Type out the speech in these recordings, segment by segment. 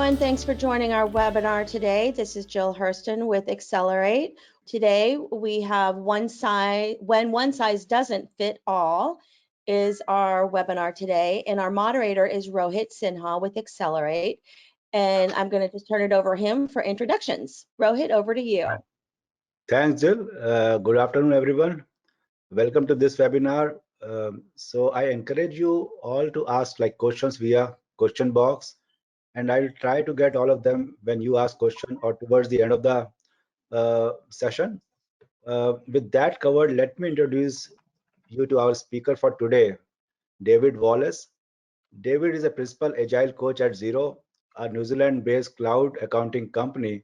everyone. Thanks for joining our webinar today. This is Jill Hurston with Excellarate. Today we have when one size doesn't fit all is our webinar today, and our moderator is Rohit Sinha with Excellarate. And I'm going to just turn it over to him for introductions. Rohit, over to you. Thanks, Jill. Good afternoon, everyone. Welcome to this webinar. So I encourage you all to ask questions via question box, and I'll try to get all of them when you ask question or towards the end of the session. With that covered, let me introduce you to our speaker for today, David Wallace. David is a principal agile coach at Xero, a New Zealand-based cloud accounting company.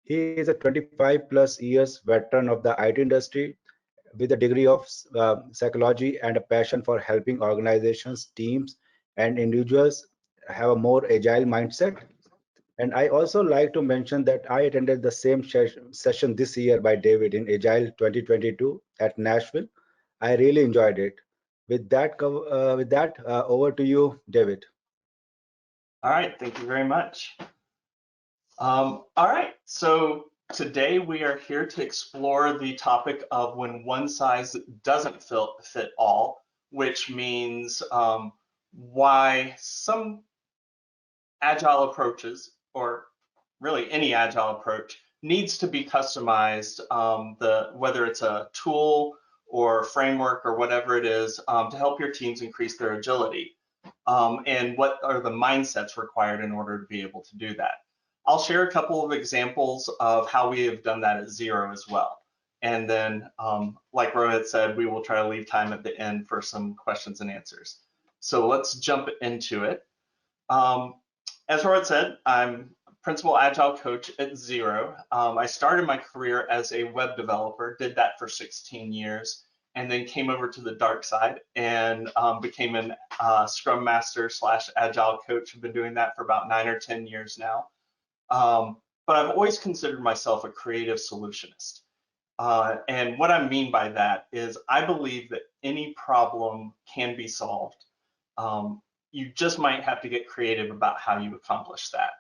He is a 25+ years veteran of the IT industry with a degree of psychology and a passion for helping organizations, teams, and individuals have a more agile mindset. And I also like to mention that I attended the same session this year by David in Agile 2022 at Nashville. I really enjoyed it. With that, over to you, David. All right, thank you very much. All right, so today we are here to explore the topic of when one size doesn't fit all, which means why some agile approaches, or really any agile approach, needs to be customized, whether it's a tool or framework or whatever it is, to help your teams increase their agility, and what are the mindsets required in order to be able to do that. I'll share a couple of examples of how we have done that at Xero as well. And then, like Rohit said, we will try to leave time at the end for some questions and answers. So let's jump into it. As Rohit said, I'm Principal Agile Coach at Xero. I started my career as a web developer, did that for 16 years, and then came over to the dark side and became an Scrum Master / Agile Coach. I've been doing that for about 9 or 10 years now. But I've always considered myself a creative solutionist. And what I mean by that is I believe that any problem can be solved. You just might have to get creative about how you accomplish that.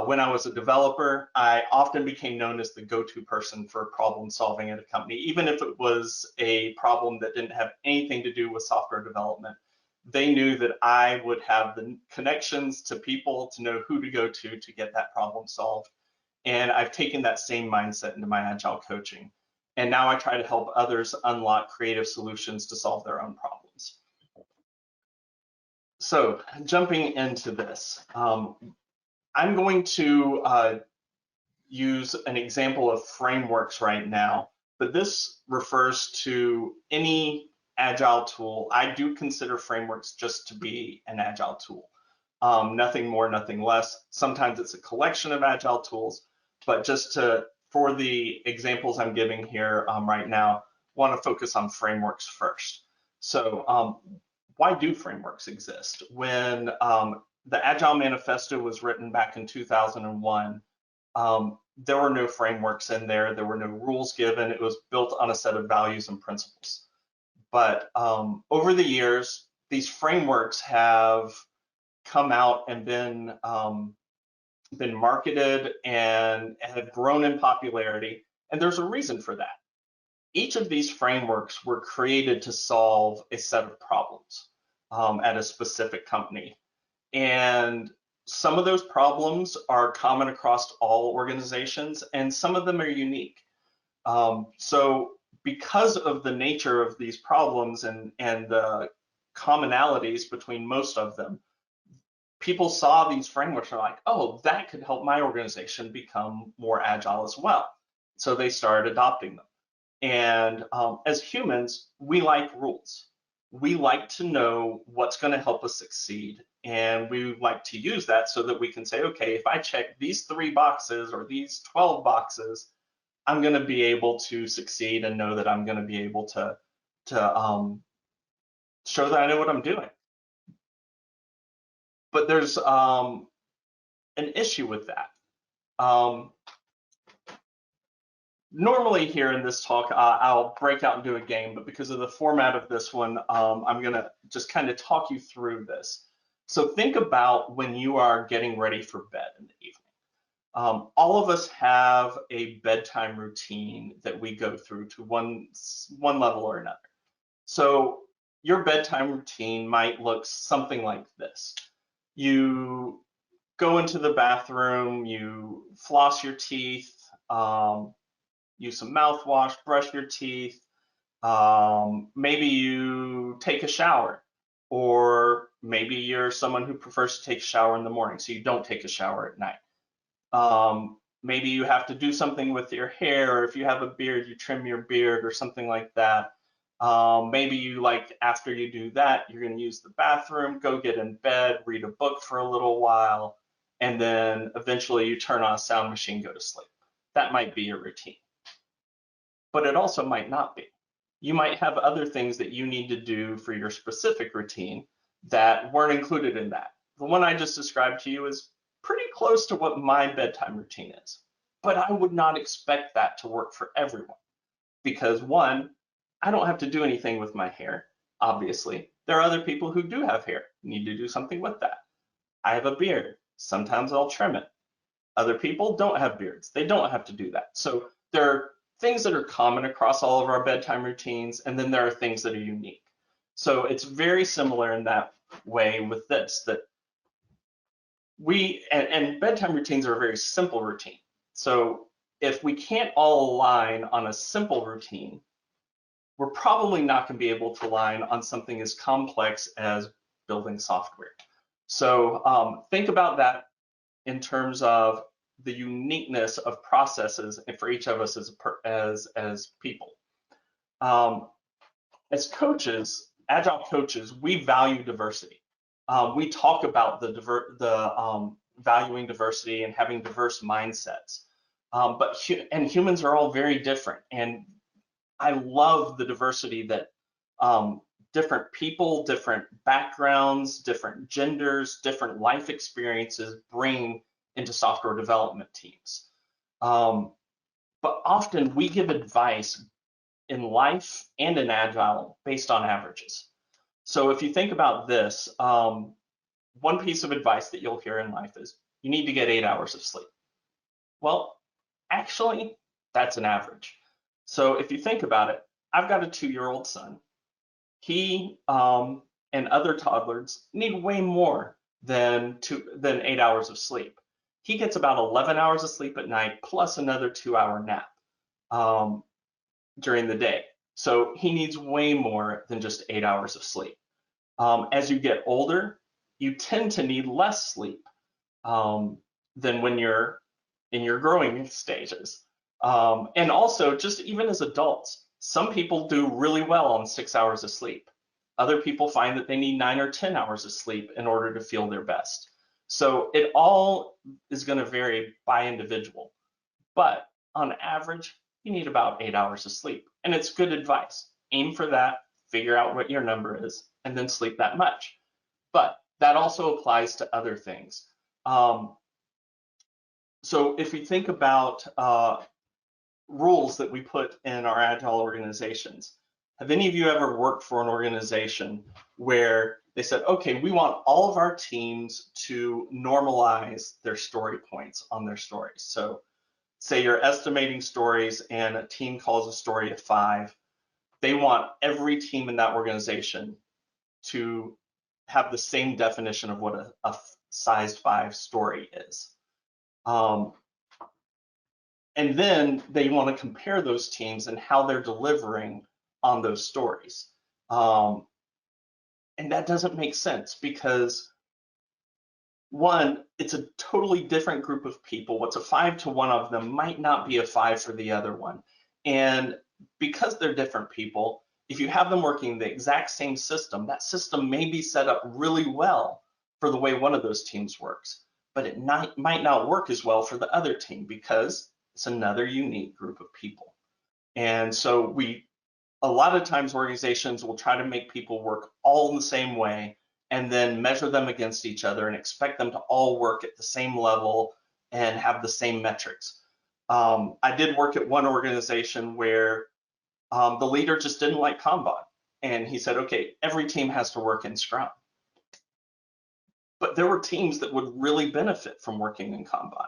When I was a developer, I often became known as the go-to person for problem solving at a company, even if it was a problem that didn't have anything to do with software development. They knew that I would have the connections to people to know who to go to get that problem solved. And I've taken that same mindset into my agile coaching. And now I try to help others unlock creative solutions to solve their own problems. So jumping into this, I'm going to use an example of frameworks right now, but this refers to any agile tool. I do consider frameworks just to be an agile tool. Nothing more, nothing less. Sometimes it's a collection of agile tools, but for the examples I'm giving here right now, want to focus on frameworks first. So why do frameworks exist? When the Agile Manifesto was written back in 2001, there were no frameworks in there. There were no rules given. It was built on a set of values and principles. But over the years, these frameworks have come out and been marketed and have grown in popularity, and there's a reason for that. Each of these frameworks were created to solve a set of problems at a specific company. And some of those problems are common across all organizations, and some of them are unique. So because of the nature of these problems and the commonalities between most of them, people saw these frameworks and are like, oh, that could help my organization become more agile as well. So they started adopting them. And as humans, we like rules. We like to know what's going to help us succeed. And we like to use that so that we can say, okay, if I check these 3 boxes or these 12 boxes, I'm going to be able to succeed and know that I'm going to be able to show that I know what I'm doing. But there's an issue with that. Normally here in this talk, I'll break out and do a game, but because of the format of this one, I'm going to just kind of talk you through this. So think about when you are getting ready for bed in the evening. All of us have a bedtime routine that we go through to one level or another. So your bedtime routine might look something like this. You go into the bathroom, you floss your teeth, use some mouthwash, brush your teeth, maybe you take a shower, or maybe you're someone who prefers to take a shower in the morning, so you don't take a shower at night. Maybe you have to do something with your hair, or if you have a beard, you trim your beard or something like that. Maybe you after you do that, you're going to use the bathroom, go get in bed, read a book for a little while, and then eventually you turn on a sound machine, go to sleep. That might be your routine, but it also might not be. You might have other things that you need to do for your specific routine that weren't included in that. The one I just described to you is pretty close to what my bedtime routine is, but I would not expect that to work for everyone because one, I don't have to do anything with my hair, obviously. There are other people who do have hair, need to do something with that. I have a beard, sometimes I'll trim it. Other people don't have beards, they don't have to do that. So there are things that are common across all of our bedtime routines, and then there are things that are unique. So it's very similar in that way with this, that and bedtime routines are a very simple routine. So if we can't all align on a simple routine, we're probably not going to be able to align on something as complex as building software. So think about that in terms of the uniqueness of processes and for each of us as people. As coaches, agile coaches, we value diversity. We talk about valuing diversity and having diverse mindsets. But humans are all very different, and I love the diversity that different people, different backgrounds, different genders, different life experiences bring into software development teams. But often we give advice in life and in Agile based on averages. So if you think about this, one piece of advice that you'll hear in life is you need to get 8 hours of sleep. Well, actually, that's an average. So if you think about it, I've got a 2-year-old son. He and other toddlers need way more than 8 hours of sleep. He gets about 11 hours of sleep at night plus another 2-hour nap during the day. So he needs way more than just 8 hours of sleep. As you get older, you tend to need less sleep than when you're in your growing stages. And also, just even as adults, some people do really well on 6 hours of sleep. Other people find that they need 9 or 10 hours of sleep in order to feel their best. So it all is going to vary by individual. But on average, you need about 8 hours of sleep. And it's good advice. Aim for that, figure out what your number is, and then sleep that much. But that also applies to other things. So if we think about rules that we put in our Agile organizations, have any of you ever worked for an organization where they said, okay, we want all of our teams to normalize their story points on their stories? So say you're estimating stories and a team calls a story of 5. They want every team in that organization to have the same definition of what a size 5 story is. And then they want to compare those teams and how they're delivering on those stories. And that doesn't make sense because one, it's a totally different group of people. What's a 5 to one of them might not be a 5 for the other one. And because they're different people, if you have them working the exact same system, that system may be set up really well for the way one of those teams works, but it might not work as well for the other team because it's another unique group of people. And so a lot of times organizations will try to make people work all in the same way and then measure them against each other and expect them to all work at the same level and have the same metrics. I did work at one organization where the leader just didn't like Kanban. And he said, okay, every team has to work in Scrum. but there were teams that would really benefit from working in Kanban.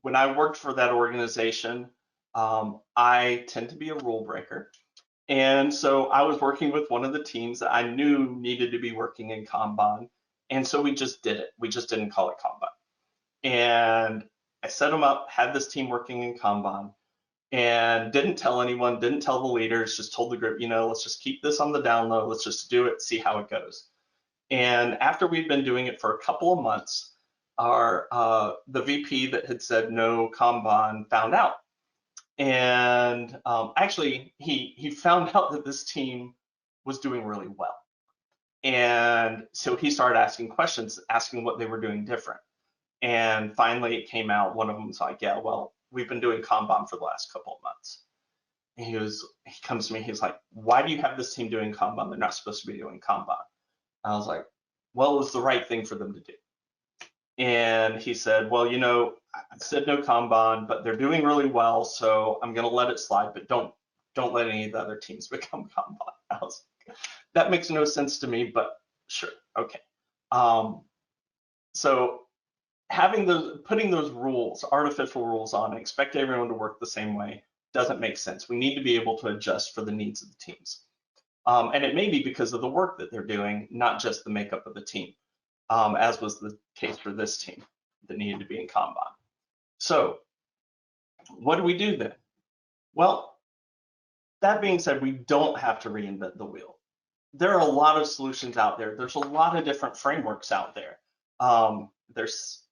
When I worked for that organization, I tend to be a rule breaker. And so I was working with one of the teams that I knew needed to be working in Kanban. And so we just did it. We just didn't call it Kanban. And I set them up, had this team working in Kanban, and didn't tell anyone, didn't tell the leaders, just told the group, let's just keep this on the down low. Let's just do it, see how it goes. And after we'd been doing it for a couple of months, the VP that had said no Kanban found out. And actually, he found out that this team was doing really well. And so he started asking questions, asking what they were doing different. And finally, it came out. One of them was like, yeah, well, we've been doing Kanban for the last couple of months. And he comes to me, he's like, why do you have this team doing Kanban? They're not supposed to be doing Kanban. I was like, well, it was the right thing for them to do. And he said, well, I said no Kanban, but they're doing really well, so I'm going to let it slide, but don't let any of the other teams become Kanban. I was like, that makes no sense to me, but sure, okay. So putting those rules, artificial rules on, and expect everyone to work the same way doesn't make sense. We need to be able to adjust for the needs of the teams. And it may be because of the work that they're doing, not just the makeup of the team, as was the case for this team that needed to be in Kanban. So what do we do then? Well, that being said, we don't have to reinvent the wheel. There are a lot of solutions out there. There's a lot of different frameworks out there. There's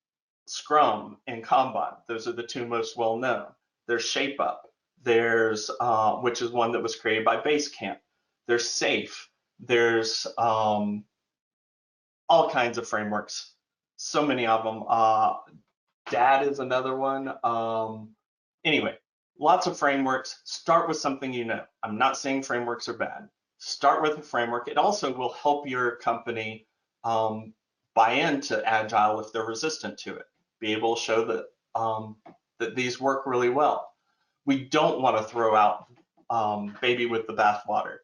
Scrum and Kanban. Those are the two most well known. There's ShapeUp. There's which is one that was created by Basecamp. There's SAFe. There's all kinds of frameworks. So many of them. DAD is another one. Anyway, lots of frameworks. Start with something you know. I'm not saying frameworks are bad. Start with a framework. It also will help your company buy into Agile if they're resistant to it. Be able to show that that these work really well. We don't want to throw out baby with the bathwater.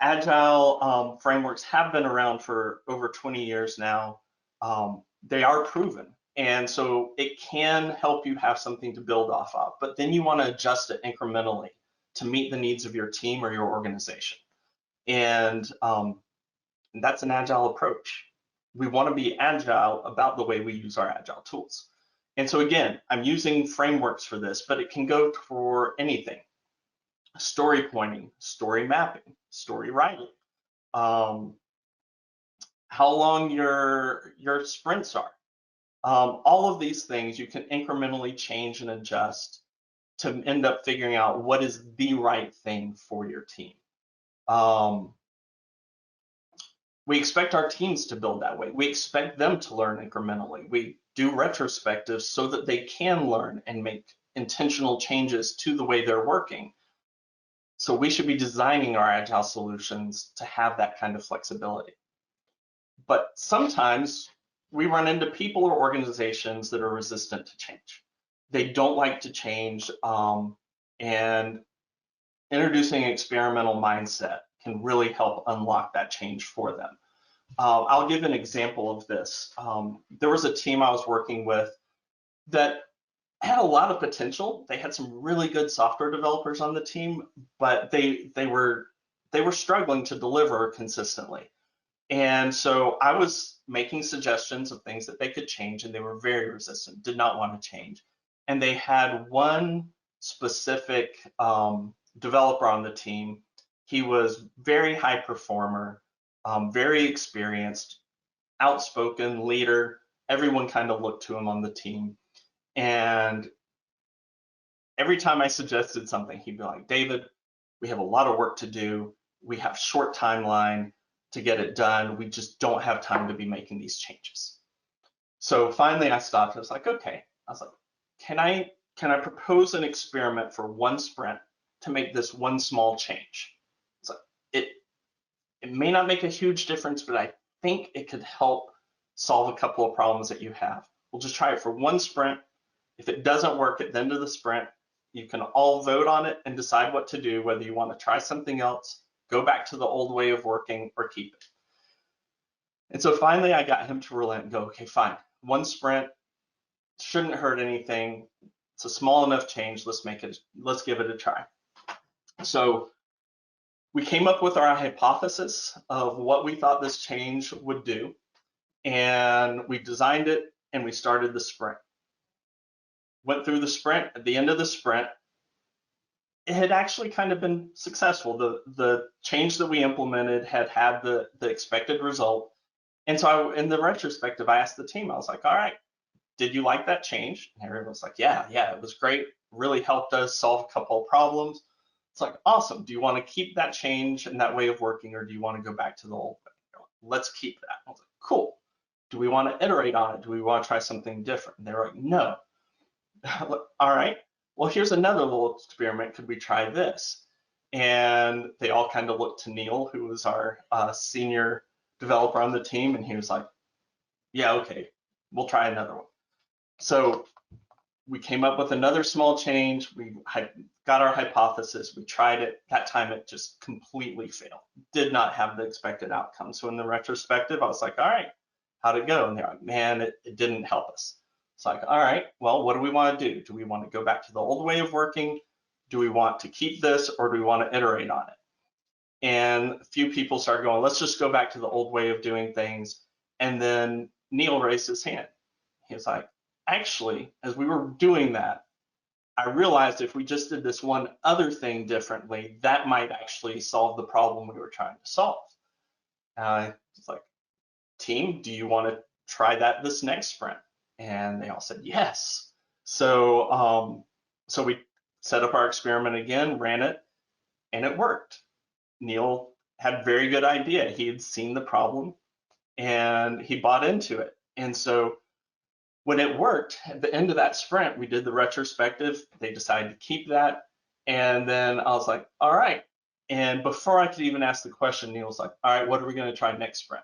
Agile frameworks have been around for over 20 years now. They are proven. And so it can help you have something to build off of, but then you want to adjust it incrementally to meet the needs of your team or your organization. And that's an Agile approach. We want to be Agile about the way we use our Agile tools. And so again, I'm using frameworks for this, but it can go for anything. Story pointing, story mapping, story writing, how long your sprints are. All of these things you can incrementally change and adjust to end up figuring out what is the right thing for your team. We expect our teams to build that way. We expect them to learn incrementally. We do retrospectives so that they can learn and make intentional changes to the way they're working. So we should be designing our Agile solutions to have that kind of flexibility. But sometimes we run into people or organizations that are resistant to change. They don't like to change, and introducing an experimental mindset can really help unlock that change for them. I'll give an example of this. There was a team I was working with that had a lot of potential. They had some really good software developers on the team, but they were struggling to deliver consistently. And so I was making suggestions of things that they could change, and they were very resistant, did not want to change. And they had one specific developer on the team. He was very high performer, very experienced, outspoken leader. Everyone kind of looked to him on the team. And every time I suggested something, he'd be like, David, we have a lot of work to do. We have short timeline to get it done. We just don't have time to be making these changes. So finally I stopped. I was like, okay. I was like, can I propose an experiment for one sprint to make this one small change? It's like, it may not make a huge difference, but I think it could help solve a couple of problems that you have. We'll just try it for one sprint. If it doesn't work at the end of the sprint, you can all vote on it and decide what to do, whether you want to try something else, go back to the old way of working, or keep it. And so finally I got him to relent and go, okay, fine, one sprint shouldn't hurt anything. It's a small enough change. Let's give it a try. So we came up with our hypothesis of what we thought this change would do, and we designed it and we started the sprint. Went through the sprint. At the end of the sprint, it had actually kind of been successful. The change that we implemented had the expected result. And so in the retrospective, I asked the team, I was like, all right, did you like that change? And everyone was like, yeah, it was great. Really helped us solve a couple of problems. It's like, awesome. Do you want to keep that change and that way of working, or do you want to go back to the old way? Like, let's keep that. I was like, cool. Do we want to iterate on it? Do we want to try something different? And they were like, no. All right. Well, here's another little experiment. Could we try this? And they all kind of looked to Neil, who was our senior developer on the team, and he was like, yeah, okay, we'll try another one. So we came up with another small change. We got our hypothesis. We tried it. That time it just completely failed. Did not have the expected outcome. So in the retrospective, I was like, all right, how'd it go? And they're like, man, it didn't help us. It's like, all right, well, what do we want to do? Do we want to go back to the old way of working? Do we want to keep this, or do we want to iterate on it? And a few people started going, let's just go back to the old way of doing things. And then Neil raised his hand. He was like, actually, as we were doing that, I realized if we just did this one other thing differently, that might actually solve the problem we were trying to solve. It's like, team, do you want to try that this next sprint? And they all said yes. So we set up our experiment again, ran it, and it worked. Neil had a very good idea. He had seen the problem and he bought into it. And so when it worked, at the end of that sprint, we did the retrospective. They decided to keep that. And then I was like, all right. And before I could even ask the question, Neil was like, all right, what are we going to try next sprint?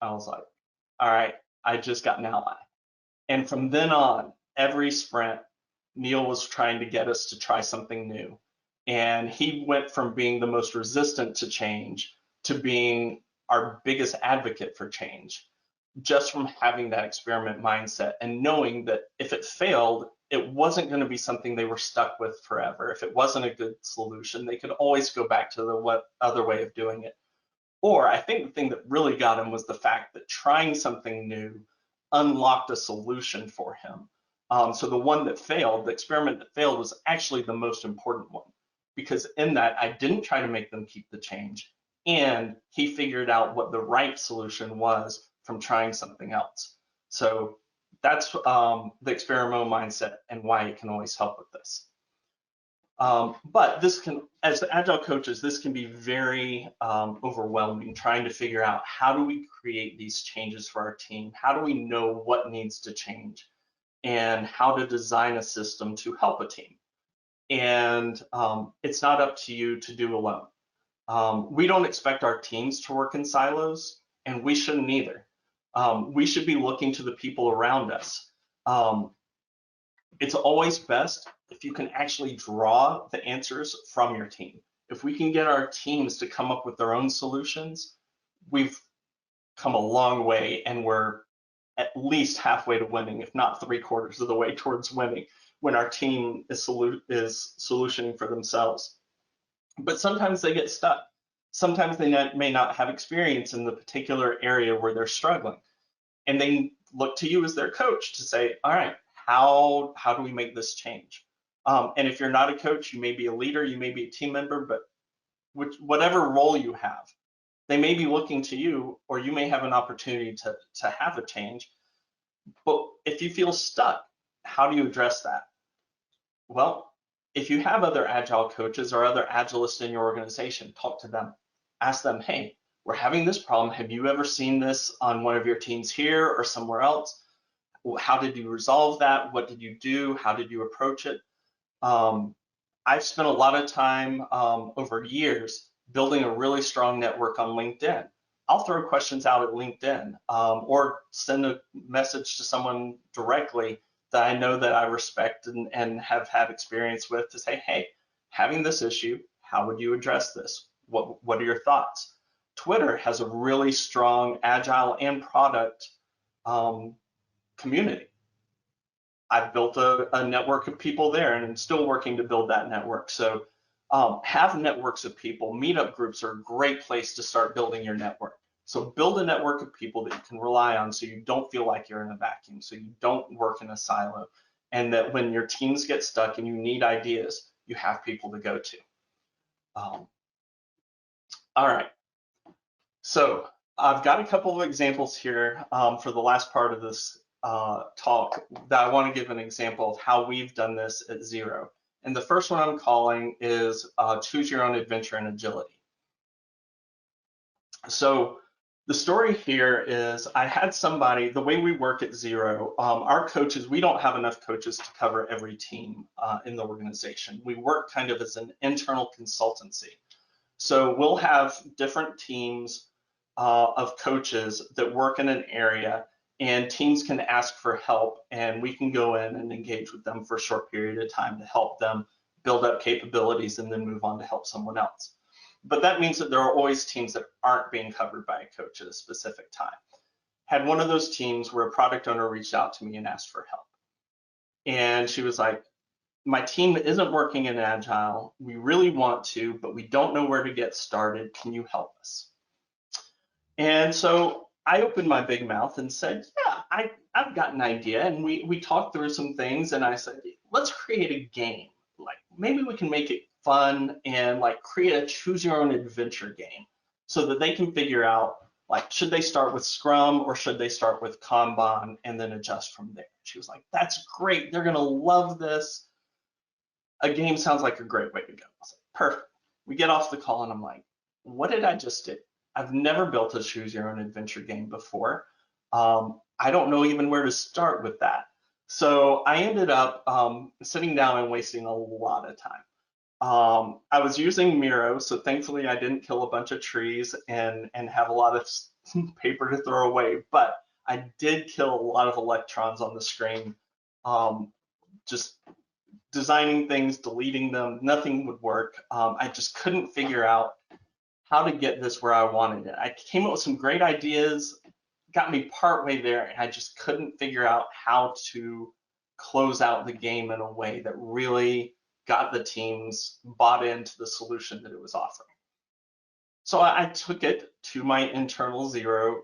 I was like, all right, I just got an ally. And from then on, every sprint, Neil was trying to get us to try something new. And he went from being the most resistant to change to being our biggest advocate for change, just from having that experiment mindset and knowing that if it failed, it wasn't going to be something they were stuck with forever. If it wasn't a good solution, they could always go back to the other way of doing it. Or I think the thing that really got him was the fact that trying something new unlocked a solution for him. So the one that failed, the experiment that failed, was actually the most important one, because in that I didn't try to make them keep the change, and he figured out what the right solution was from trying something else. So that's the experimental mindset and why it can always help with this. But this can, as Agile coaches, this can be very overwhelming, trying to figure out how do we create these changes for our team? How do we know what needs to change? And how to design a system to help a team? And it's not up to you to do alone. We don't expect our teams to work in silos, and we shouldn't either. We should be looking to the people around us. It's always best if you can actually draw the answers from your team. If we can get our teams to come up with their own solutions, we've come a long way, and we're at least halfway to winning, if not 3/4 of the way towards winning, when our team is solutioning for themselves. But sometimes they get stuck. Sometimes they may not have experience in the particular area where they're struggling, and they look to you as their coach to say, all right, how do we make this change? And if you're not a coach, you may be a leader, you may be a team member, but whatever role you have, they may be looking to you, or you may have an opportunity to have a change. But if you feel stuck, how do you address that? Well, if you have other Agile coaches or other Agilists in your organization, talk to them. Ask them, hey, we're having this problem. Have you ever seen this on one of your teams here or somewhere else? How did you resolve that? What did you do? How did you approach it? I've spent a lot of time over years building a really strong network on LinkedIn. I'll throw questions out at LinkedIn or send a message to someone directly that I know that I respect and have had experience with to say, hey, having this issue, how would you address this? What are your thoughts? Twitter has a really strong Agile and product community. I've built a network of people there, and I'm still working to build that network. So have networks of people. Meetup groups are a great place to start building your network. So build a network of people that you can rely on so you don't feel like you're in a vacuum, so you don't work in a silo, and that when your teams get stuck and you need ideas, you have people to go to. All right. So I've got a couple of examples here for the last part of this talk that I want to give an example of how we've done this at Xero. And the first one I'm calling is Choose Your Own Adventure and Agility. So the story here is I had somebody, the way we work at Xero, our coaches, we don't have enough coaches to cover every team in the organization. We work kind of as an internal consultancy. So we'll have different teams of coaches that work in an area, and teams can ask for help, and we can go in and engage with them for a short period of time to help them build up capabilities and then move on to help someone else. But that means that there are always teams that aren't being covered by a coach at a specific time. Had one of those teams where a product owner reached out to me and asked for help. And she was like, my team isn't working in Agile. We really want to, but we don't know where to get started. Can you help us? And so I opened my big mouth and said, yeah, I've got an idea. And we talked through some things, and I said, let's create a game. Like maybe we can make it fun and like create a choose your own adventure game so that they can figure out like, should they start with Scrum or should they start with Kanban and then adjust from there? She was like, that's great. They're going to love this. A game sounds like a great way to go. I was like, perfect. We get off the call and I'm like, what did I just do? I've never built a choose your own adventure game before. I don't know even where to start with that. So I ended up sitting down and wasting a lot of time. I was using Miro, so thankfully I didn't kill a bunch of trees and have a lot of paper to throw away, but I did kill a lot of electrons on the screen. Just designing things, deleting them, nothing would work. I just couldn't figure out how to get this where I wanted it. I came up with some great ideas, got me partway there, and I just couldn't figure out how to close out the game in a way that really got the teams bought into the solution that it was offering. So I took it to my internal Xero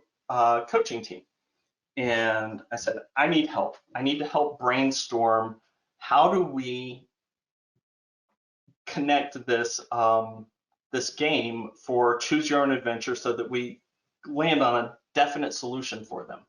coaching team. And I said, I need help. I need to help brainstorm how do we connect this this game for choose your own adventure so that we land on a definite solution for them.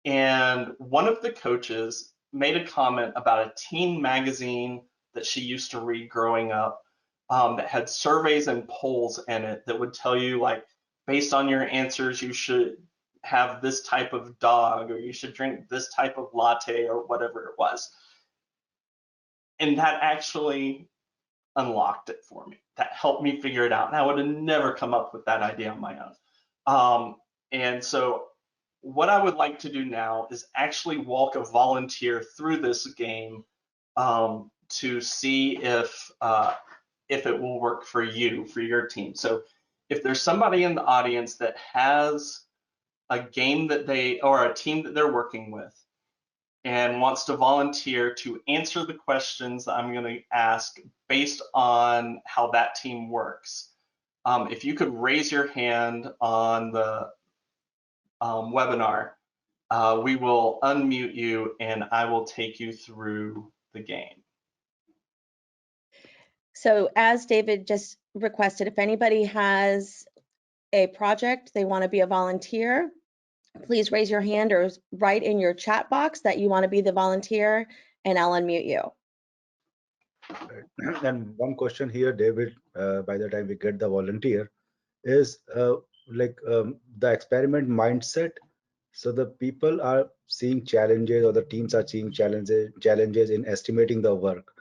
And one of the coaches made a comment about a teen magazine that she used to read growing up that had surveys and polls in it that would tell you, like, based on your answers, you should have this type of dog or you should drink this type of latte or whatever it was. And that actually unlocked it for me. That helped me figure it out. And I would have never come up with that idea on my own. And so what I would like to do now is actually walk a volunteer through this game to see if it will work for you, for your team. So if there's somebody in the audience that has a game that they, or a team that they're working with and wants to volunteer to answer the questions that I'm going to ask based on how that team works, if you could raise your hand on the webinar, we will unmute you and I will take you through the game. So as David just requested, if anybody has a project, they want to be a volunteer, please raise your hand or write in your chat box that you want to be the volunteer and I'll unmute you. And one question here, David, by the time we get the volunteer, is the experiment mindset. So the people are seeing challenges, or the teams are seeing challenges in estimating the work.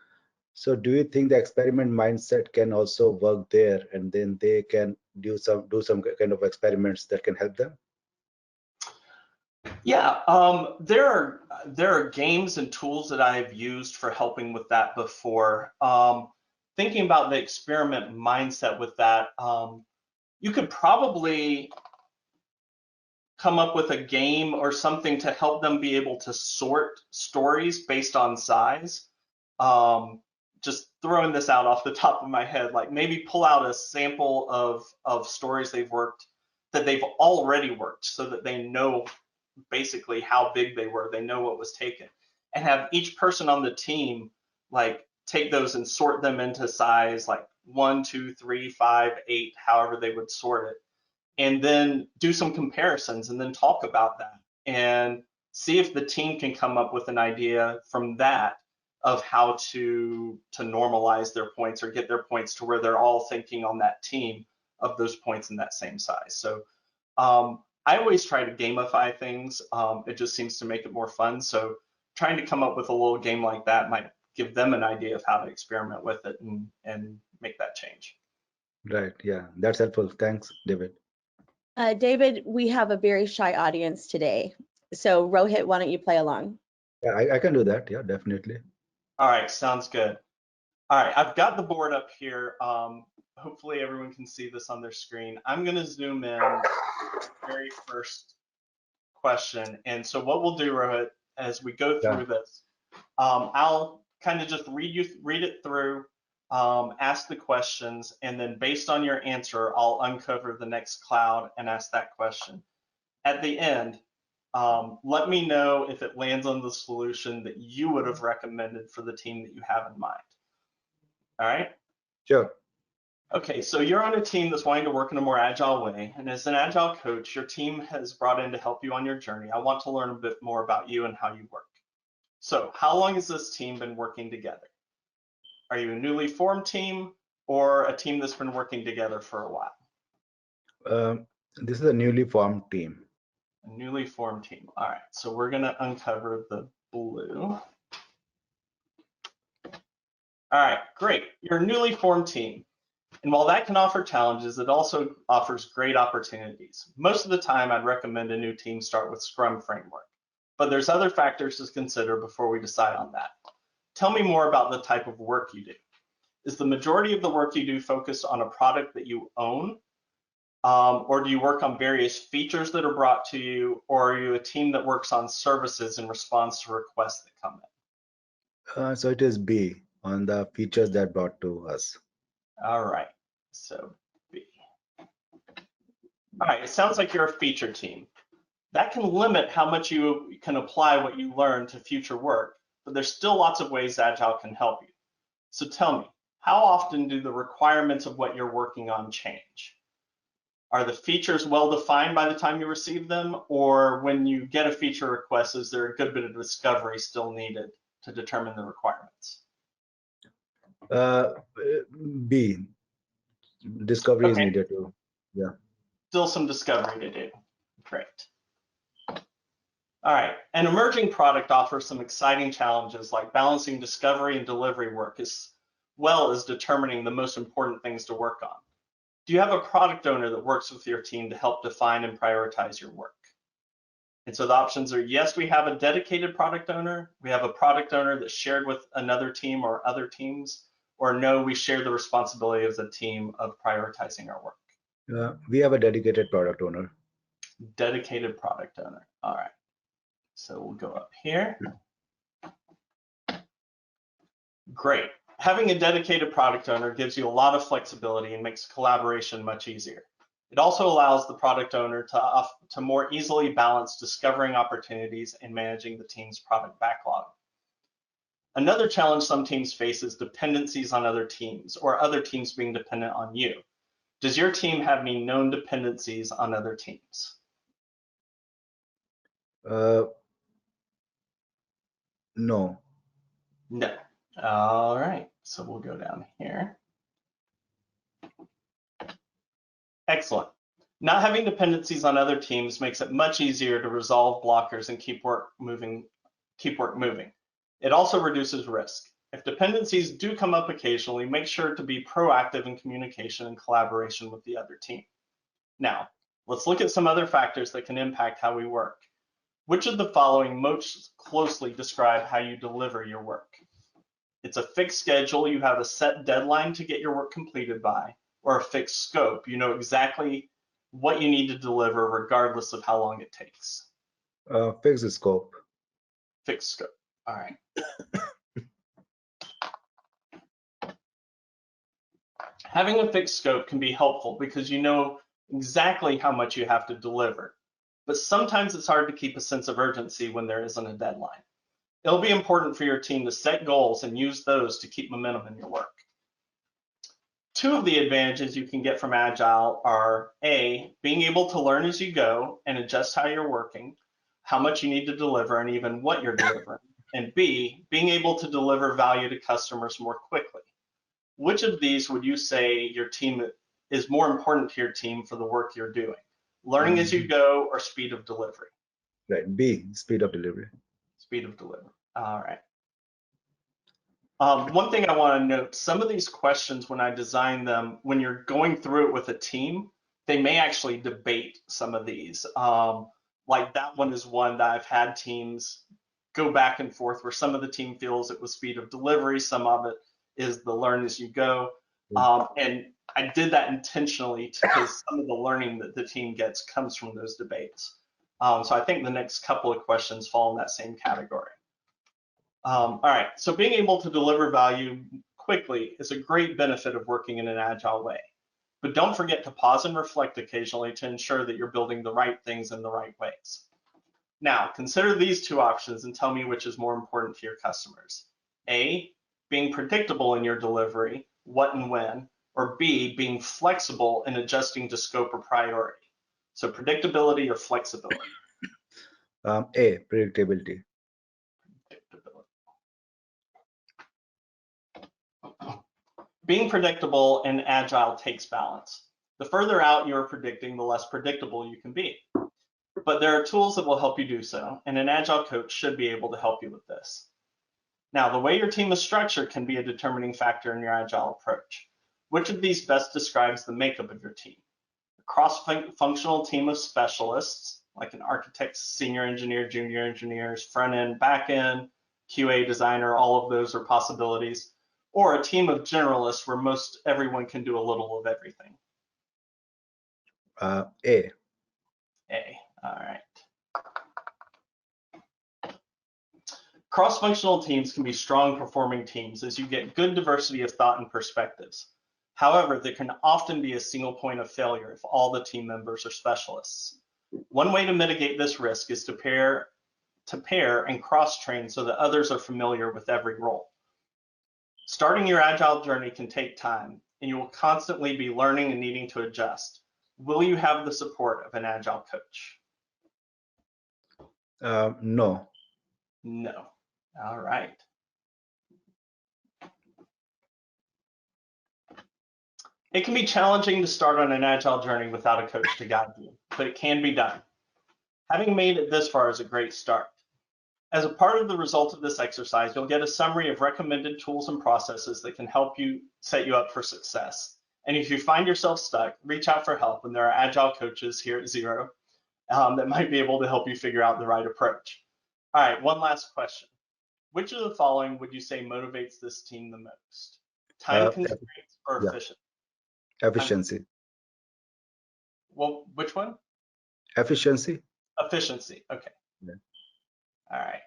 So do you think the experiment mindset can also work there, and then they can do some kind of experiments that can help them? Yeah, there are games and tools that I've used for helping with that before. Thinking about the experiment mindset with that, you could probably come up with a game or something to help them be able to sort stories based on size. Just throwing this out off the top of my head, like maybe pull out a sample of stories they've worked that they've already worked so that they know basically how big they were, they know what was taken, and have each person on the team like take those and sort them into size like 1, 2, 3, 5, 8, however they would sort it, and then do some comparisons and then talk about that and see if the team can come up with an idea from that of how to normalize their points or get their points to where they're all thinking on that team of those points in that same size. So I always try to gamify things. It just seems to make it more fun. So trying to come up with a little game like that might give them an idea of how to experiment with it and make that change. Right. Yeah, that's helpful. Thanks, David. David, we have a very shy audience today. So Rohit, why don't you play along? Yeah, I can do that. Yeah, definitely. All right, sounds good. All right, I've got the board up here. Hopefully everyone can see this on their screen. I'm going to zoom in very first question. And so what we'll do, Rohit, as we go through this, I'll kind of just read it through, ask the questions, and then based on your answer, I'll uncover the next cloud and ask that question. At the end, let me know if it lands on the solution that you would have recommended for the team that you have in mind. All right? Sure. Okay, so you're on a team that's wanting to work in a more agile way, and as an agile coach, your team has brought in to help you on your journey. I want to learn a bit more about you and how you work. So how long has this team been working together? Are you a newly formed team or a team that's been working together for a while? This is a newly formed team. A newly formed team. All right, so we're going to uncover the blue. All right, great. You're a newly formed team. And while that can offer challenges, it also offers great opportunities. Most of the time, I'd recommend a new team start with Scrum framework, but there's other factors to consider before we decide on that. Tell me more about the type of work you do. Is the majority of the work you do focused on a product that you own? Or do you work on various features that are brought to you? Or are you a team that works on services in response to requests that come in? So it is B, on the features that brought to us. All right, so B. All right, it sounds like you're a feature team. That can limit how much you can apply what you learn to future work, but there's still lots of ways Agile can help you. So tell me, how often do the requirements of what you're working on change? Are the features well defined by the time you receive them, or when you get a feature request, is there a good bit of discovery still needed to determine the requirements? B, discovery is Okay. needed too. Yeah. Still some discovery to do. Great. All right, an emerging product offers some exciting challenges like balancing discovery and delivery work as well as determining the most important things to work on. Do you have a product owner that works with your team to help define and prioritize your work? And so the options are yes, we have a dedicated product owner, we have a product owner that's shared with another team or other teams, or no, we share the responsibility as a team of prioritizing our work. We have a dedicated product owner. Dedicated product owner. All right. So we'll go up here. Great. Having a dedicated product owner gives you a lot of flexibility and makes collaboration much easier. It also allows the product owner to more easily balance discovering opportunities and managing the team's product backlog. Another challenge some teams face is dependencies on other teams or other teams being dependent on you. Does your team have any known dependencies on other teams? No. No. All right, so we'll go down here. Excellent. Not having dependencies on other teams makes it much easier to resolve blockers and keep work moving. It also reduces risk. If dependencies do come up occasionally, make sure to be proactive in communication and collaboration with the other team. Now, let's look at some other factors that can impact how we work. Which of the following most closely describe how you deliver your work? It's a fixed schedule. You have a set deadline to get your work completed by. or a fixed scope, you know exactly what you need to deliver regardless of how long it takes. Fixed scope. Fixed scope. All right. Having a fixed scope can be helpful because you know exactly how much you have to deliver, but sometimes it's hard to keep a sense of urgency when there isn't a deadline. It'll be important for your team to set goals and use those to keep momentum in your work. Two of the advantages you can get from Agile are A, being able to learn as you go and adjust how you're working, how much you need to deliver, and even what you're delivering. And B, being able to deliver value to customers more quickly. Which of these would you say your team is more important to your team for the work you're doing? Learning as you go or speed of delivery? Right. B, speed of delivery. Speed of delivery. All right. One thing I want to note, some of these questions, when I design them, when you're going through it with a team, they may actually debate some of these. Like that one is one that I've had teams go back and forth where some of the team feels it was speed of delivery, some of it is the learn as you go. And I did that intentionally because some of the learning that the team gets comes from those debates. So I think the next couple of questions fall in that same category. All right, so being able to deliver value quickly is a great benefit of working in an agile way. But don't forget to pause and reflect occasionally to ensure that you're building the right things in the right ways. Now, consider these two options and tell me which is more important to your customers. A, being predictable in your delivery, what and when, or B, being flexible in adjusting to scope or priority. So predictability or flexibility? A, predictability. Being predictable and agile takes balance. The further out you're predicting, the less predictable you can be. But there are tools that will help you do so, and an agile coach should be able to help you with this. Now, the way your team is structured can be a determining factor in your agile approach. Which of these best describes the makeup of your team? A cross-functional team of specialists, like an architect, senior engineer, junior engineers, front end, back end, QA designer, all of those are possibilities. Or a team of generalists where most everyone can do a little of everything? A. A, all right. Cross-functional teams can be strong performing teams as you get good diversity of thought and perspectives. However, there can often be a single point of failure if all the team members are specialists. One way to mitigate this risk is to pair and cross-train so that others are familiar with every role. Starting your agile journey can take time, and you will constantly be learning and needing to adjust. Will you have the support of an agile coach? No. No. All right. It can be challenging to start on an agile journey without a coach to guide you, but it can be done. Having made it this far is a great start. As a part of the result of this exercise, you'll get a summary of recommended tools and processes that can help you set you up for success. And if you find yourself stuck, reach out for help, and there are agile coaches here at Zero that might be able to help you figure out the right approach. All right, one last question. Which of the following would you say motivates this team the most? Time constraints or Yeah. efficiency? Efficiency. Well, which one? Efficiency. Efficiency, okay. Yeah. All right.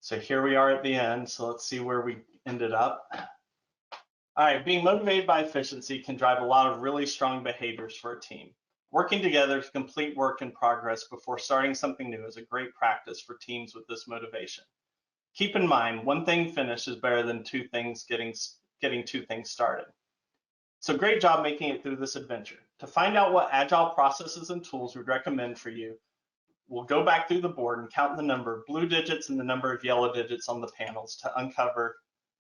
So here we are at the end. So let's see where we ended up. All right, being motivated by efficiency can drive a lot of really strong behaviors for a team. Working together to complete work in progress before starting something new is a great practice for teams with this motivation. Keep in mind, one thing finished is better than two things getting two things started. So great job making it through this adventure. To find out what agile processes and tools we'd recommend for you, we'll go back through the board and count the number of blue digits and the number of yellow digits on the panels to uncover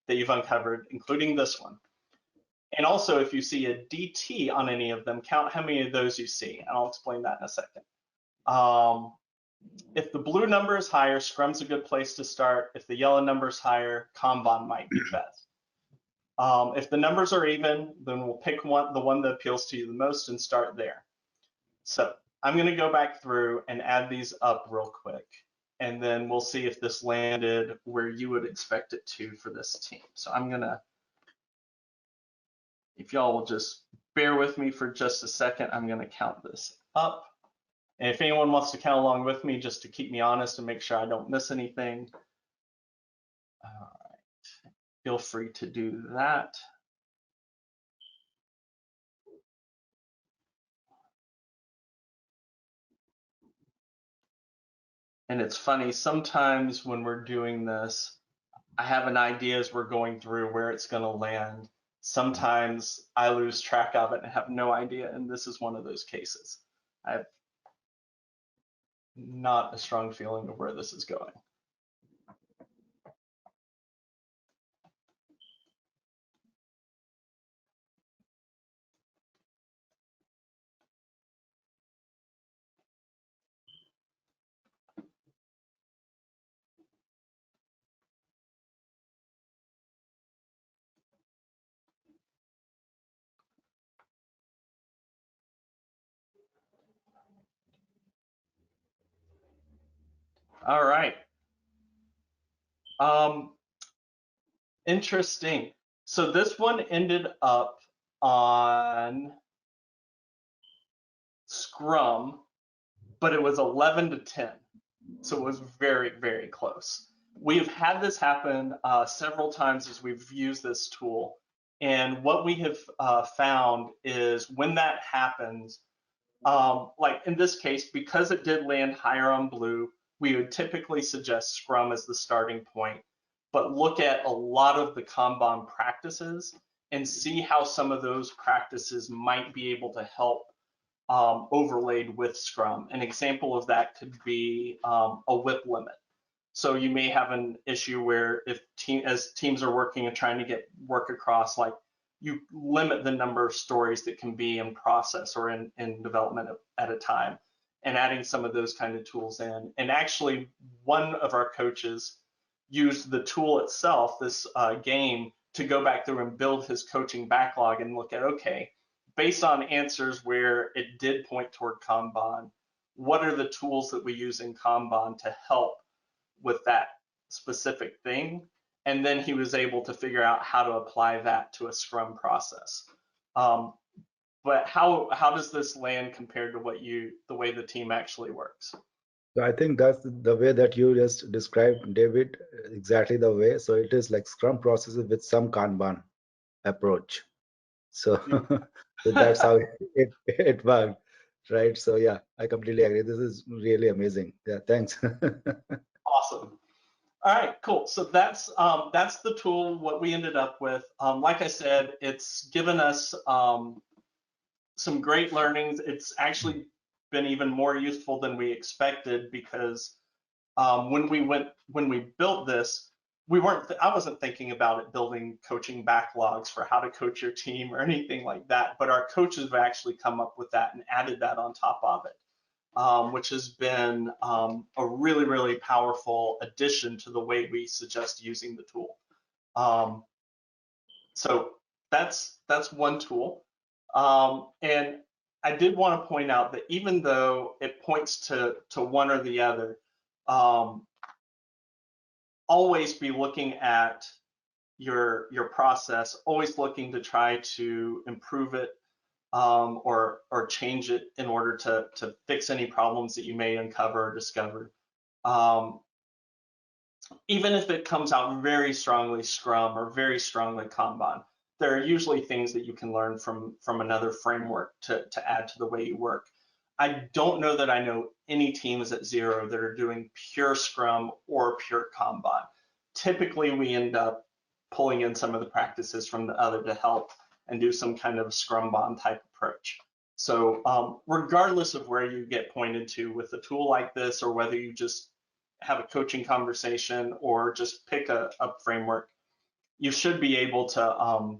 that you've uncovered, including this one. And also, if you see a DT on any of them, count how many of those you see, and I'll explain that in a second. If the blue number is higher, Scrum's a good place to start. If the yellow number is higher, Kanban might be best. If the numbers are even, then we'll pick the one that appeals to you the most and start there. So I'm going to go back through and add these up real quick, and then we'll see if this landed where you would expect it to for this team. So I'm going to If y'all will just bear with me for just a second, I'm going to count this up. And if anyone wants to count along with me just to keep me honest and make sure I don't miss anything, feel free to do that. And it's funny, sometimes when we're doing this, I have an idea as we're going through where it's going to land. Sometimes I lose track of it and have no idea, and this is one of those cases. I have not a strong feeling of where this is going. All right. Interesting. So this one ended up on Scrum, but it was 11 to 10. So it was very, very close. We've had this happen several times as we've used this tool. And what we have found is when that happens, like in this case, because it did land higher on blue, we would typically suggest Scrum as the starting point, but look at a lot of the Kanban practices and see how some of those practices might be able to help overlaid with Scrum. An example of that could be a whip limit. So you may have an issue where if as teams are working and trying to get work across, like you limit the number of stories that can be in process or in development at a time, and adding some of those kind of tools in. And actually, one of our coaches used the tool itself, this game, to go back through and build his coaching backlog and look at, okay, based on answers where it did point toward Kanban, what are the tools that we use in Kanban to help with that specific thing? And then he was able to figure out how to apply that to a Scrum process. But how does this land compared to the way the team actually works? So I think that's the way that you just described, David, exactly the way. So it is like Scrum processes with some Kanban approach. So, so that's how it worked, right? So yeah, I completely agree. This is really amazing. Yeah, thanks. Awesome. All right, cool. So that's the tool, what we ended up with. Like I said, it's given us some great learnings. It's actually been even more useful than we expected because when we built this, I wasn't thinking about it building coaching backlogs for how to coach your team or anything like that, but our coaches have actually come up with that and added that on top of it, which has been a really, really powerful addition to the way we suggest using the tool. So that's one tool. And I did want to point out that even though it points to one or the other, always be looking at your process, always looking to try to improve it or change it in order to fix any problems that you may uncover or discover. Even if it comes out very strongly Scrum or very strongly Kanban, there are usually things that you can learn from another framework to add to the way you work. I don't know that I know any teams at Xero that are doing pure Scrum or pure Kanban. Typically, we end up pulling in some of the practices from the other to help and do some kind of Scrumban type approach. So regardless of where you get pointed to with a tool like this, or whether you just have a coaching conversation or just pick a framework, you should be able to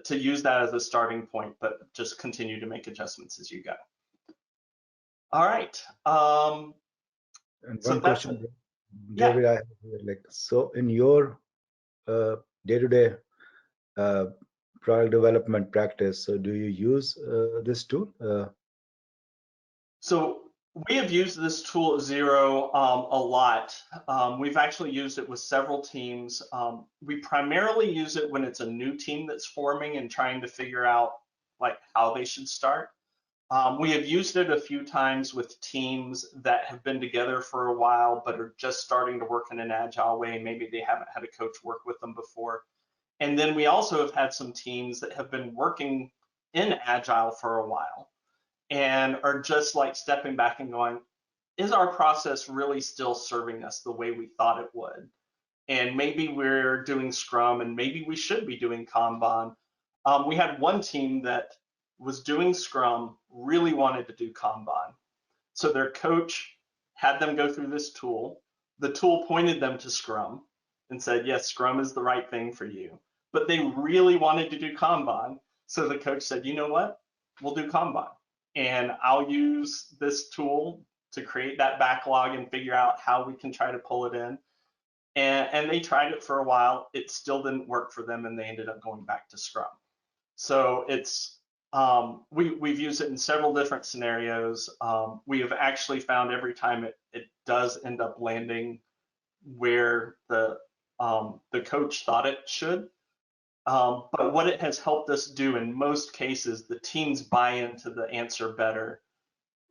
use that as a starting point, but just continue to make adjustments as you go. All right. And So one question, David, yeah. I have here, like, so in your day-to-day product development practice, so do you use this tool? So We have used this tool at Zero a lot. We've actually used it with several teams. We primarily use it when it's a new team that's forming and trying to figure out like how they should start. We have used it a few times with teams that have been together for a while but are just starting to work in an agile way. Maybe they haven't had a coach work with them before. And then we also have had some teams that have been working in agile for a while and are just like stepping back and going, is our process really still serving us the way we thought it would? And maybe we're doing Scrum and maybe we should be doing Kanban. We had one team that was doing Scrum, really wanted to do Kanban. So their coach had them go through this tool. The tool pointed them to Scrum and said, yes, Scrum is the right thing for you. But they really wanted to do Kanban. So the coach said, you know what? We'll do Kanban. And I'll use this tool to create that backlog and figure out how we can try to pull it in. And they tried it for a while. It still didn't work for them, and they ended up going back to Scrum. So it's we've used it in several different scenarios. We have actually found every time it does end up landing where the coach thought it should. But what it has helped us do in most cases, the teams buy into the answer better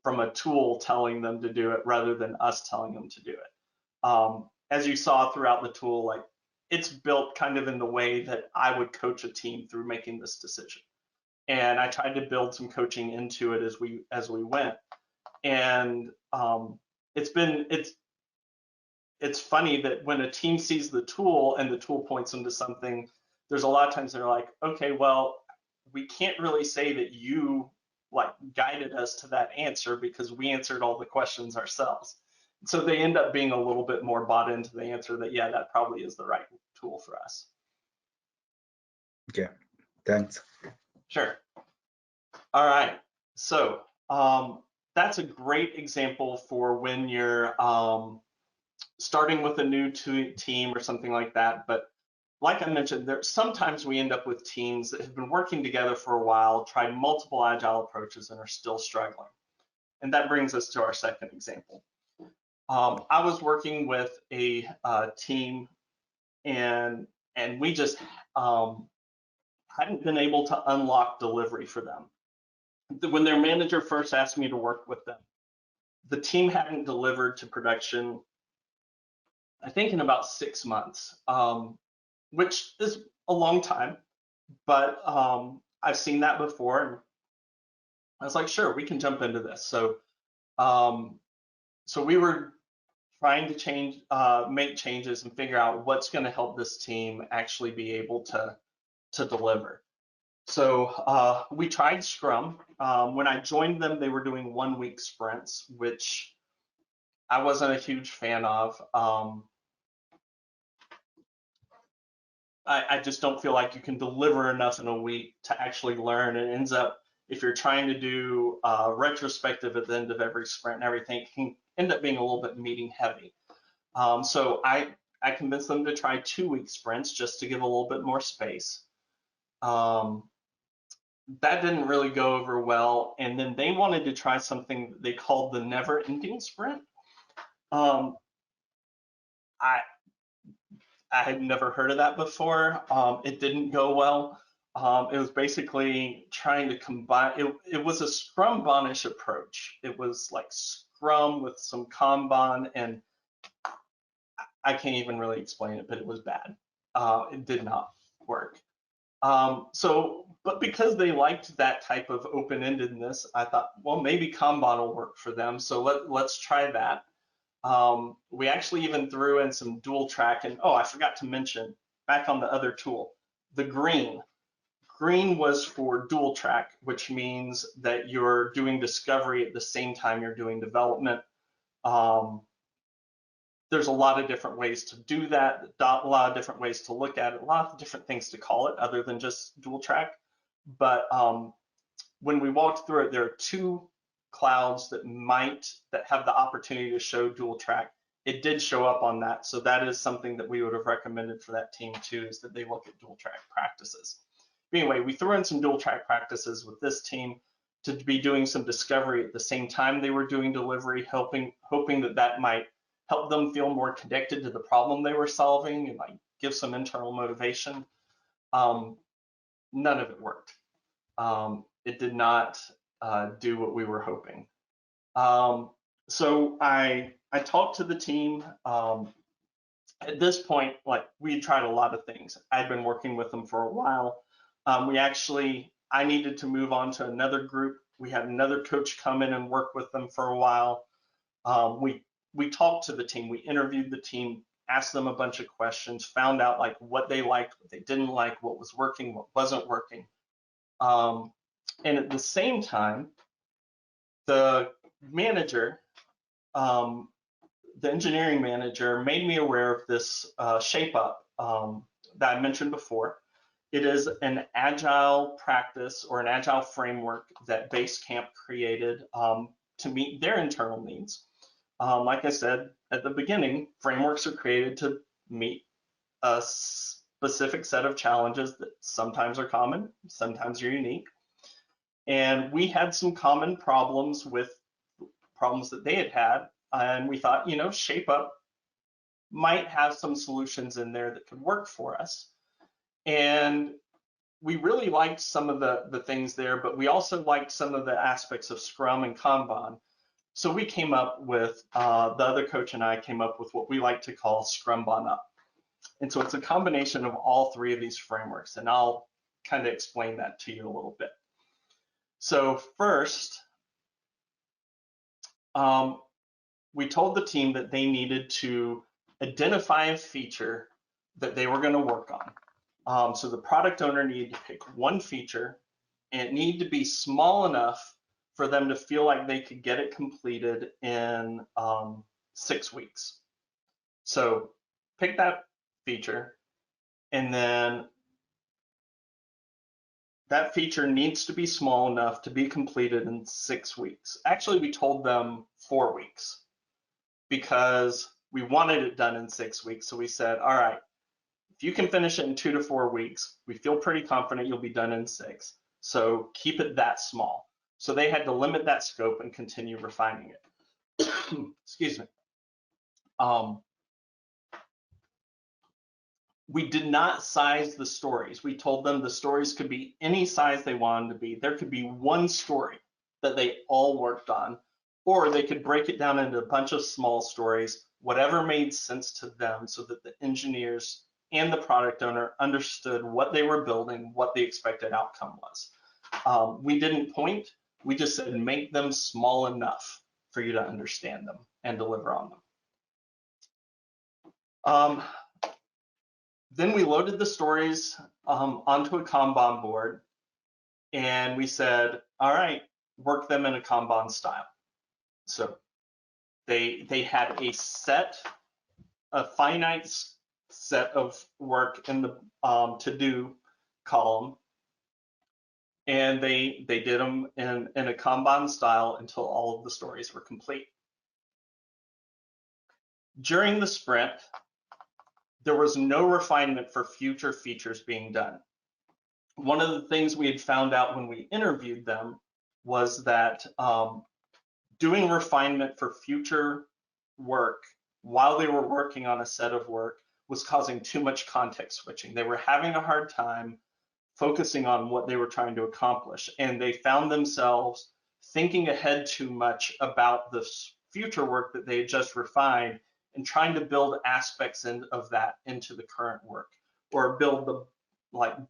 from a tool telling them to do it rather than us telling them to do it. As you saw throughout the tool, like it's built kind of in the way that I would coach a team through making this decision. And I tried to build some coaching into it as we went. And it's funny that when a team sees the tool and the tool points them to something, there's a lot of times they're like, okay, well, we can't really say that you like guided us to that answer because we answered all the questions ourselves. So they end up being a little bit more bought into the answer that, yeah, that probably is the right tool for us. Okay, thanks. Sure. All right. So that's a great example for when you're starting with a new team or something like that. But like I mentioned, sometimes we end up with teams that have been working together for a while, tried multiple agile approaches, and are still struggling. And that brings us to our second example. I was working with a team, and we just hadn't been able to unlock delivery for them. When their manager first asked me to work with them, the team hadn't delivered to production, I think, in about 6 months, which is a long time, but I've seen that before, and I was like, sure, we can jump into this. So we were trying to make changes and figure out what's going to help this team actually be able to deliver. So we tried Scrum. When I joined them, they were doing 1-week sprints, which I wasn't a huge fan of. I just don't feel like you can deliver enough in a week to actually learn. It ends up, if you're trying to do retrospective at the end of every sprint and everything, it can end up being a little bit meeting heavy. So I convinced them to try 2-week sprints just to give a little bit more space. That didn't really go over well. And then they wanted to try something that they called the never ending sprint. I had never heard of that before. It didn't go well. It was basically trying to combine, it was a Scrum-bonish approach. It was like Scrum with some Kanban, and I can't even really explain it, but it was bad. It did not work. But because they liked that type of open-endedness, I thought, well, maybe Kanban will work for them. So let's try that. We actually even threw in some dual track, and I forgot to mention, back on the other tool, the green. Green was for dual track, which means that you're doing discovery at the same time you're doing development. There's a lot of different ways to do that, a lot of different ways to look at it, a lot of different things to call it other than just dual track. But when we walked through it, there are 2 clouds that have the opportunity to show dual track. It did show up on that, so that is something that we would have recommended for that team too, is that they look at dual track practices. But anyway, we threw in some dual track practices with this team. to be doing some discovery at the same time they were doing delivery, hoping that might help them feel more connected to the problem they were solving and like give some internal motivation. None of it worked. It did not do what we were hoping. So I talked to the team. At this point, like we tried a lot of things. I'd been working with them for a while. I needed to move on to another group. We had another coach come in and work with them for a while. We talked to the team. We interviewed the team, asked them a bunch of questions, found out like what they liked, what they didn't like, what was working, what wasn't working. And at the same time, the manager, the engineering manager, made me aware of this shape up that I mentioned before. It is an agile practice or an agile framework that Basecamp created to meet their internal needs. Like I said at the beginning, frameworks are created to meet a specific set of challenges that sometimes are common, sometimes are unique. And we had some common problems with problems that they had. And we thought, you know, Shape Up might have some solutions in there that could work for us. And we really liked some of the things there, but we also liked some of the aspects of Scrum and Kanban. So we came up with, the other coach and I came up with what we like to call Scrum Bun Up. And so it's a combination of all three of these frameworks, and I'll kind of explain that to you a little bit. So first, we told the team that they needed to identify a feature that they were going to work on. So the product owner needed to pick one feature, and it needed to be small enough for them to feel like they could get it completed in 6 weeks. So pick that feature, and then that feature needs to be small enough to be completed in 6 weeks. Actually, we told them 4 weeks because we wanted it done in 6 weeks. So we said, all right, if you can finish it in 2 to 4 weeks, we feel pretty confident you'll be done in 6. So keep it that small. So they had to limit that scope and continue refining it. Excuse me. We did not size the stories. We told them the stories could be any size they wanted to be. There could be one story that they all worked on, or they could break it down into a bunch of small stories, whatever made sense to them, so that the engineers and the product owner understood what they were building, what the expected outcome was. We didn't point, we just said make them small enough for you to understand them and deliver on them. Then we loaded the stories onto a Kanban board, and we said, all right, work them in a Kanban style. So they had a finite set of work in the to-do column, and they did them in a Kanban style until all of the stories were complete. During the sprint, there was no refinement for future features being done. One of the things we had found out when we interviewed them was that doing refinement for future work while they were working on a set of work was causing too much context switching. They were having a hard time focusing on what they were trying to accomplish, and they found themselves thinking ahead too much about the future work that they had just refined and trying to build aspects of that into the current work, or build the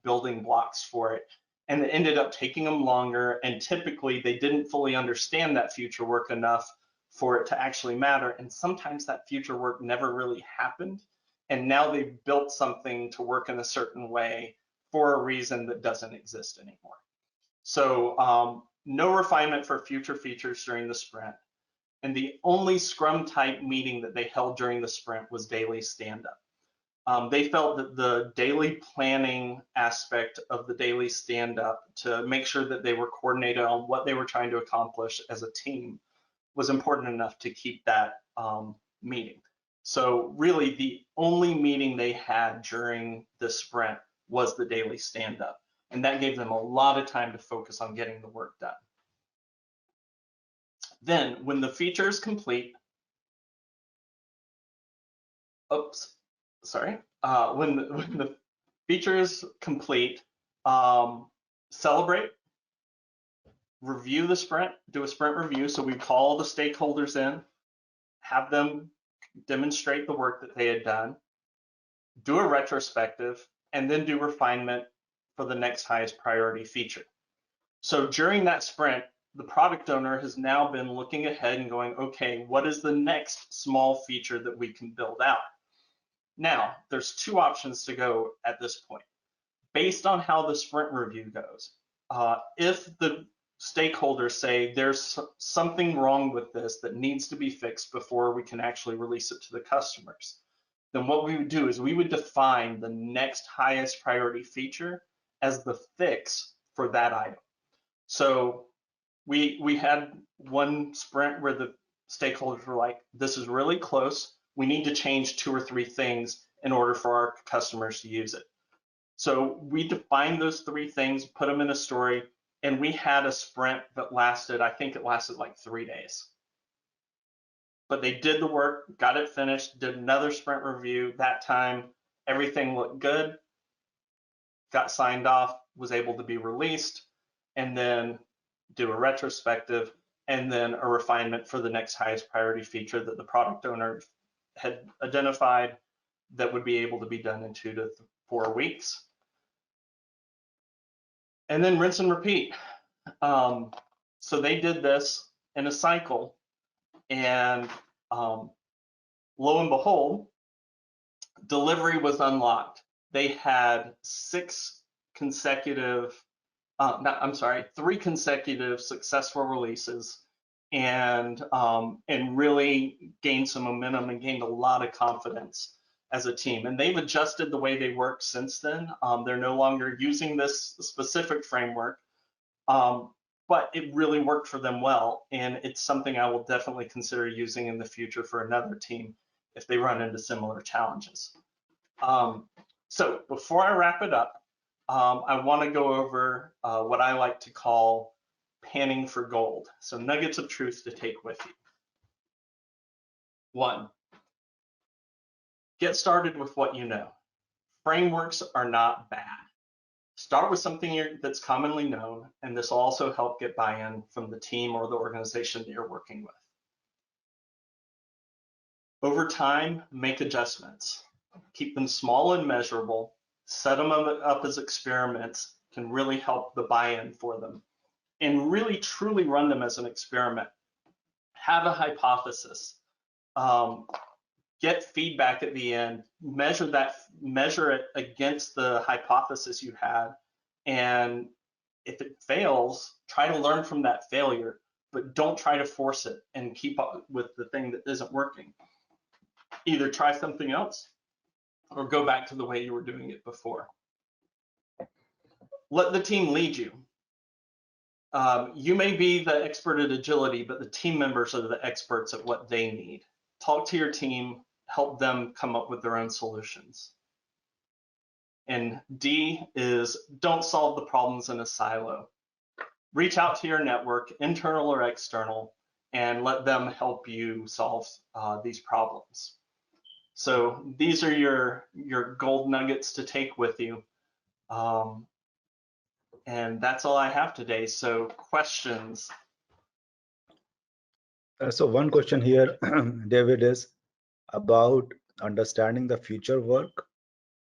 building blocks for it. And it ended up taking them longer, and typically they didn't fully understand that future work enough for it to actually matter. And sometimes that future work never really happened, and now they've built something to work in a certain way for a reason that doesn't exist anymore. So no refinement for future features during the sprint. And the only Scrum type meeting that they held during the sprint was daily stand-up. They felt that the daily planning aspect of the daily stand-up to make sure that they were coordinated on what they were trying to accomplish as a team was important enough to keep that meeting. So really the only meeting they had during the sprint was the daily stand-up. And that gave them a lot of time to focus on getting the work done. Then when the feature is complete, when the feature is complete, celebrate, review the sprint, do a sprint review. So we call the stakeholders in, have them demonstrate the work that they had done, do a retrospective, and then do refinement for the next highest priority feature. So during that sprint, the product owner has now been looking ahead and going, okay, what is the next small feature that we can build out? Now, there's two options to go at this point. Based on how the sprint review goes, if the stakeholders say there's something wrong with this that needs to be fixed before we can actually release it to the customers, then what we would do is we would define the next highest priority feature as the fix for that item. So we had one sprint where the stakeholders were like, this is really close. We need to change 2 or 3 things in order for our customers to use it. So we defined those 3 things, put them in a story, and we had a sprint that lasted, I think it lasted like 3 days. But they did the work, got it finished, did another sprint review. That time, everything looked good, got signed off, was able to be released, and then do a retrospective, and then a refinement for the next highest priority feature that the product owner had identified that would be able to be done in 2 to 4 weeks. And then rinse and repeat. So they did this in a cycle, and lo and behold, delivery was unlocked. They had 3 consecutive successful releases, and really gained some momentum and gained a lot of confidence as a team. And they've adjusted the way they work since then. They're no longer using this specific framework, but it really worked for them well. And it's something I will definitely consider using in the future for another team if they run into similar challenges. So before I wrap it up, I want to go over what I like to call panning for gold. So nuggets of truth to take with you. 1, get started with what you know. Frameworks are not bad. Start with something that's commonly known, and this will also help get buy-in from the team or the organization that you're working with. Over time, make adjustments. Keep them small and measurable. Set them up as experiments can really help the buy-in for them. And really truly run them as an experiment. Have a hypothesis. Get feedback at the end. Measure it against the hypothesis you had. And if it fails, try to learn from that failure, but don't try to force it and keep up with the thing that isn't working. Either try something else or go back to the way you were doing it before. Let the team lead you. You may be the expert at agility, but the team members are the experts at what they need. Talk to your team, help them come up with their own solutions. And D is don't solve the problems in a silo. Reach out to your network, internal or external, and let them help you solve these problems. So these are your gold nuggets to take with you. And that's all I have today. So questions? So one question here, David, is about understanding the future work.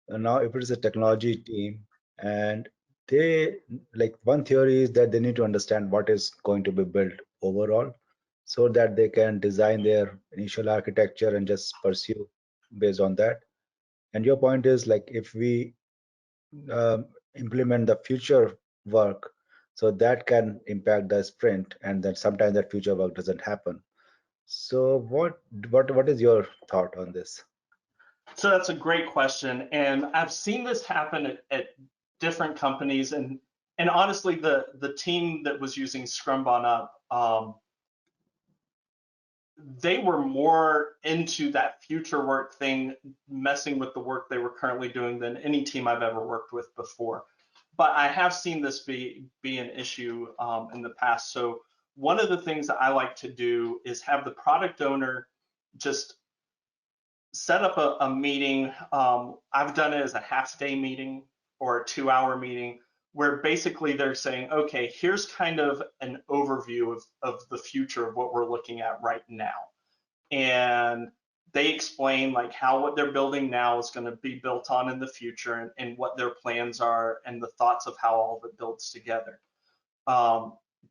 Now, if it is a technology team, and they, like, one theory is that they need to understand what is going to be built overall, so that they can design their initial architecture and just pursue based on that. And your point is, like, if we implement the future work, so that can impact the sprint, and then sometimes that future work doesn't happen. So what is your thought on this? So that's a great question, and I've seen this happen at different companies, and honestly, the team that was using Scrum Up, they were more into that future work thing, messing with the work they were currently doing than any team I've ever worked with before. But I have seen this be an issue in the past. So one of the things that I like to do is have the product owner just set up a meeting. I've done it as a half-day meeting or a 2-hour meeting, where basically they're saying, okay, here's kind of an overview of the future of what we're looking at right now. And they explain like how what they're building now is going to be built on in the future, and what their plans are and the thoughts of how all of it builds together.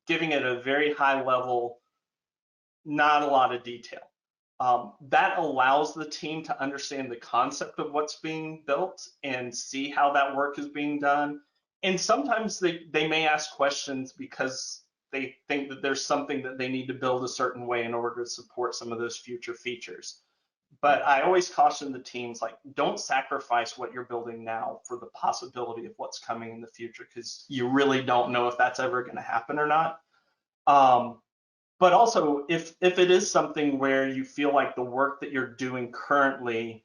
Giving it a very high level, not a lot of detail. That allows the team to understand the concept of what's being built and see how that work is being done. And sometimes they may ask questions because they think that there's something that they need to build a certain way in order to support some of those future features. But I always caution the teams, like, don't sacrifice what you're building now for the possibility of what's coming in the future, because you really don't know if that's ever going to happen or not. But also, if it is something where you feel like the work that you're doing currently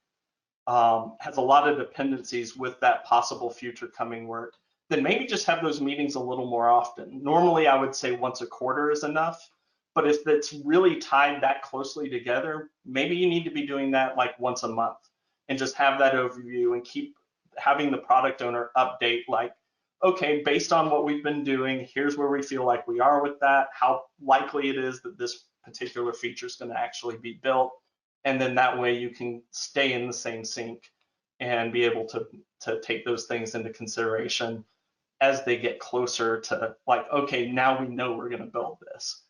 has a lot of dependencies with that possible future coming work, then maybe just have those meetings a little more often. Normally, I would say once a quarter is enough. But if it's really tied that closely together, maybe you need to be doing that like once a month, and just have that overview and keep having the product owner update, like, okay, based on what we've been doing, here's where we feel like we are with that, how likely it is that this particular feature is going to actually be built. And then that way you can stay in the same sync and be able to take those things into consideration as they get closer to, like, okay, now we know we're going to build this.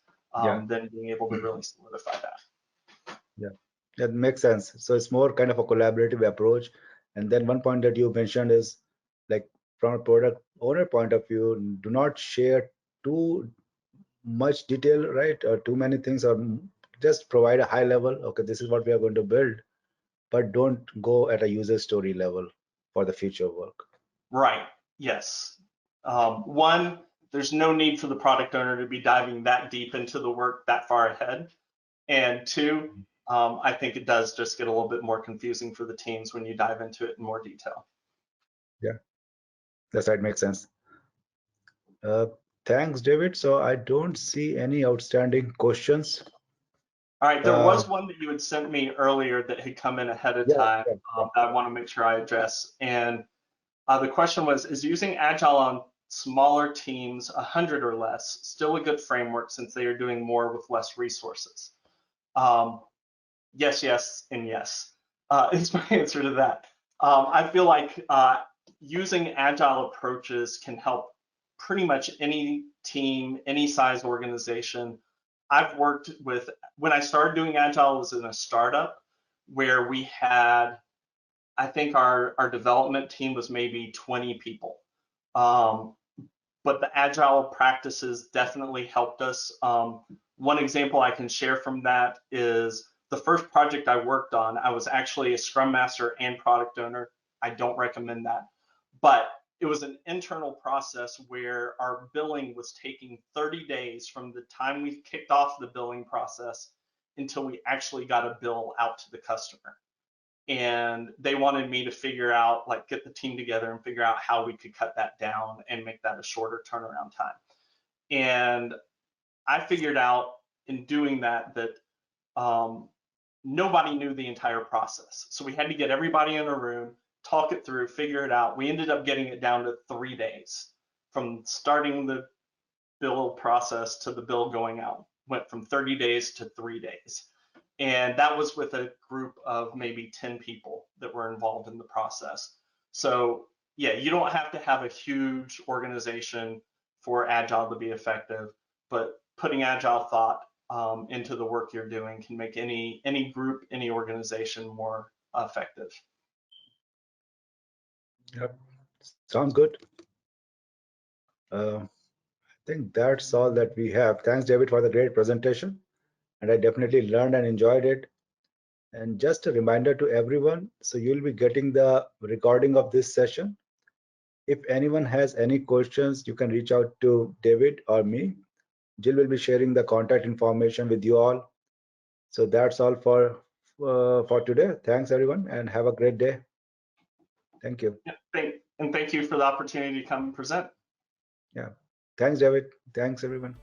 Then being able to really solidify that. Yeah, that makes sense. So it's more kind of a collaborative approach. And then one point that you mentioned is, like, from a product owner point of view, do not share too much detail, right? Or too many things, or just provide a high level, okay, this is what we are going to build, but don't go at a user story level for the future work. Right, yes. One, there's no need for the product owner to be diving that deep into the work that far ahead. And two, I think it does just get a little bit more confusing for the teams when you dive into it in more detail. Yeah, that's right, makes sense. Thanks, David. So I don't see any outstanding questions. All right, there was one that you had sent me earlier that had come in ahead of time that I want to make sure I address. And the question was, is using Agile on smaller teams, 100 or less, still a good framework since they are doing more with less resources? Yes, yes, and yes is my answer to that. I feel like using Agile approaches can help pretty much any team, any size organization. I've worked with, when I started doing Agile, it was in a startup where we had, I think our development team was maybe 20 people. But the Agile practices definitely helped us. One example I can share from that is the first project I worked on. I was actually a Scrum Master and product owner. I don't recommend that. But it was an internal process where our billing was taking 30 days from the time we kicked off the billing process until we actually got a bill out to the customer. And they wanted me to figure out, like, get the team together and figure out how we could cut that down and make that a shorter turnaround time. And I figured out in doing that nobody knew the entire process. So we had to get everybody in a room, talk it through, figure it out. We ended up getting it down to 3 days from starting the bill process to the bill going out. Went from 30 days to 3 days. And that was with a group of maybe 10 people that were involved in the process. So yeah, you don't have to have a huge organization for Agile to be effective, but putting Agile thought into the work you're doing can make any group, any organization more effective. Yep, sounds good. I think that's all that we have. Thanks, David, for the great presentation. And I definitely learned and enjoyed it. And just a reminder to everyone, so you'll be getting the recording of this session. If anyone has any questions, you can reach out to David or me. Jill will be sharing the contact information with you all. So that's all for today. Thanks, everyone, and have a great day. Thank you. Yeah, and thank you for the opportunity to come and present. Yeah. Thanks, David. Thanks, everyone.